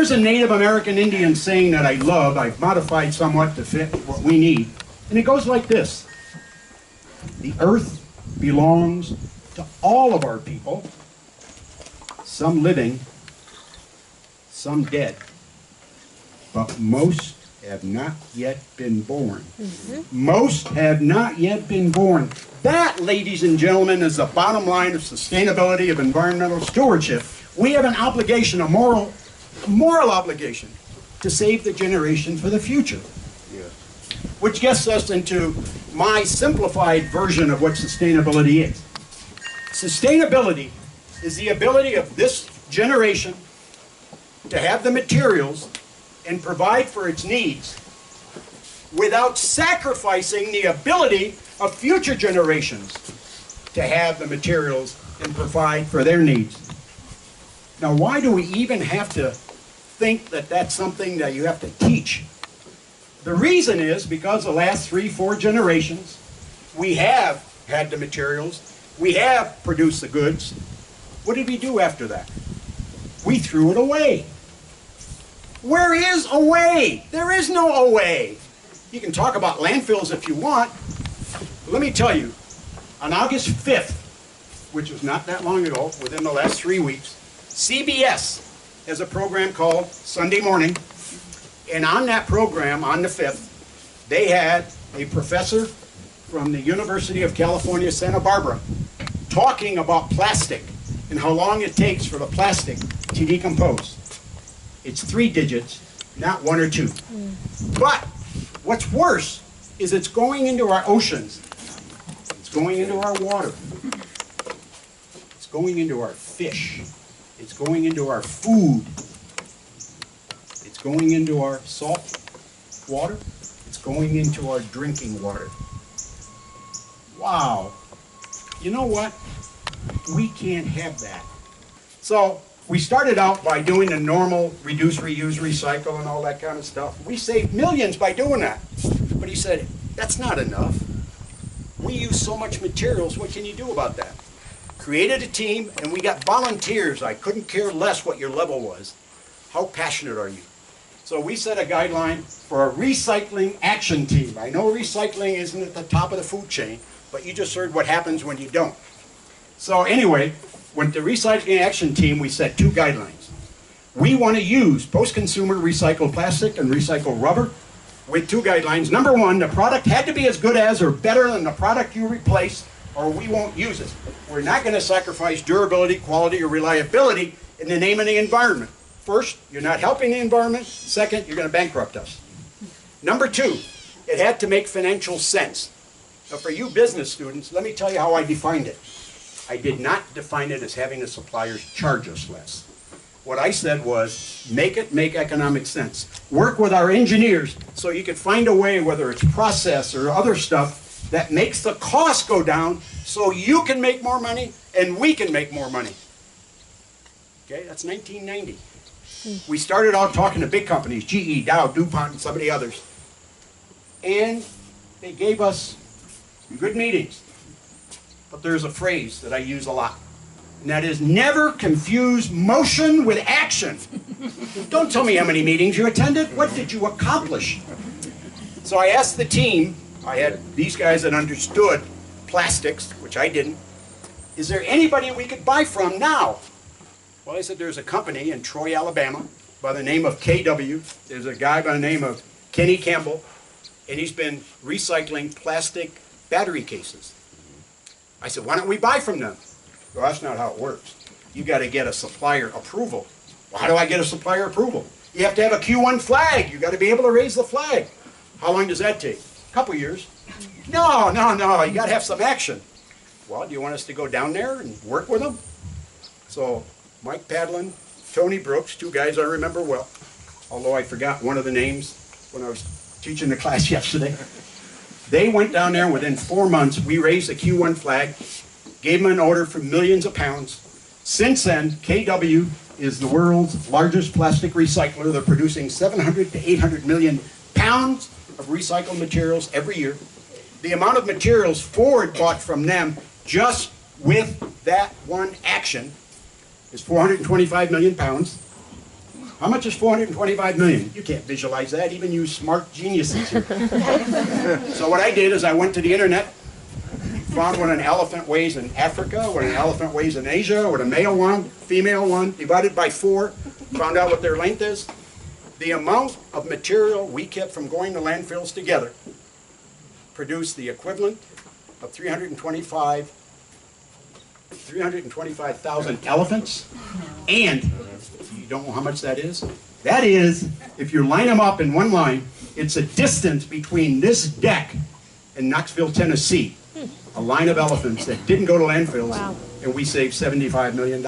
Here's a Native American Indian saying that I love. I've modified somewhat to fit what we need. And it goes like this. The earth belongs to all of our people, some living, some dead, but most have not yet been born. Most have not yet been born. That, ladies and gentlemen, is the bottom line of sustainability, of environmental stewardship. We have an obligation, a moral obligation, to save the generation for the future. Which gets us into my simplified version of what sustainability is. Sustainability is the ability of this generation to have the materials and provide for its needs without sacrificing the ability of future generations to have the materials and provide for their needs. Now, why do we even have to think that that's something that you have to teach? The reason is because the last 3-4 generations, we have had the materials, we have produced the goods. What did we do after that? We threw it away. Where is away? There is no away. You can talk about landfills if you want. But let me tell you, on August 5th, which was not that long ago, within the last 3 weeks, CBS has a program called Sunday Morning. And on that program, on the 5th, they had a professor from the University of California, Santa Barbara, talking about plastic and how long it takes for the plastic to decompose. It's 3 digits, not 1 or 2. But what's worse is it's going into our oceans. It's going into our water. It's going into our fish. It's going into our food. It's going into our salt water. It's going into our drinking water. Wow. You know what? We can't have that. So we started out by doing the normal reduce, reuse, recycle and all that kind of stuff. We saved millions by doing that. But he said, that's not enough. We use so much materials, what can you do about that? Created a team and we got volunteers. I couldn't care less what your level was. How passionate are you? So we set a guideline for a recycling action team. I know recycling isn't at the top of the food chain, but you just heard what happens when you don't. So anyway, with the recycling action team, we set 2 guidelines. We want to use post-consumer recycled plastic and recycled rubber with 2 guidelines. Number 1, the product had to be as good as or better than the product you replaced, or we won't use it. We're not going to sacrifice durability, quality, or reliability in the name of the environment. First, you're not helping the environment. Second, you're going to bankrupt us. Number 2, it had to make financial sense. Now for you business students, let me tell you how I defined it. I did not define it as having the suppliers charge us less. What I said was, make it make economic sense. Work with our engineers so you can find a way, whether it's process or other stuff, that makes the cost go down so you can make more money and we can make more money. Okay, that's 1990. We started out talking to big companies, GE, Dow, DuPont, and some of the others. And they gave us good meetings. But there's a phrase that I use a lot. And that is, never confuse motion with action. Don't tell me how many meetings you attended. What did you accomplish? So I asked the team, I had these guys that understood plastics, which I didn't. Is there anybody we could buy from now? Well, I said there's a company in Troy, Alabama by the name of KW. There's a guy by the name of Kenny Campbell, and he's been recycling plastic battery cases. I said, why don't we buy from them? Well, that's not how it works. You got to get a supplier approval. Well, how do I get a supplier approval? You have to have a Q1 flag. You got to be able to raise the flag. How long does that take? A couple years. No. You got to have some action. Well, do you want us to go down there and work with them? So Mike Padlin, Tony Brooks, 2 guys I remember well, although I forgot one of the names when I was teaching the class yesterday. They went down there, and within 4 months, we raised the Q1 flag, gave them an order for millions of pounds. Since then, KW is the world's largest plastic recycler. They're producing 700 to 800 million pounds of recycled materials every year. The amount of materials Ford bought from them just with that one action is 425 million pounds. How much is 425 million? You can't visualize that, even you smart geniuses here. So what I did is I went to the internet, found what an elephant weighs in Africa, what an elephant weighs in Asia, what a male one, female one, divided by 4, found out what their length is. The amount of material we kept from going to landfills together produced the equivalent of 325,000 elephants, and you don't know how much that is? That is, if you line them up in one line, it's a distance between this deck and Knoxville, Tennessee. A line of elephants that didn't go to landfills, and we saved $75 million.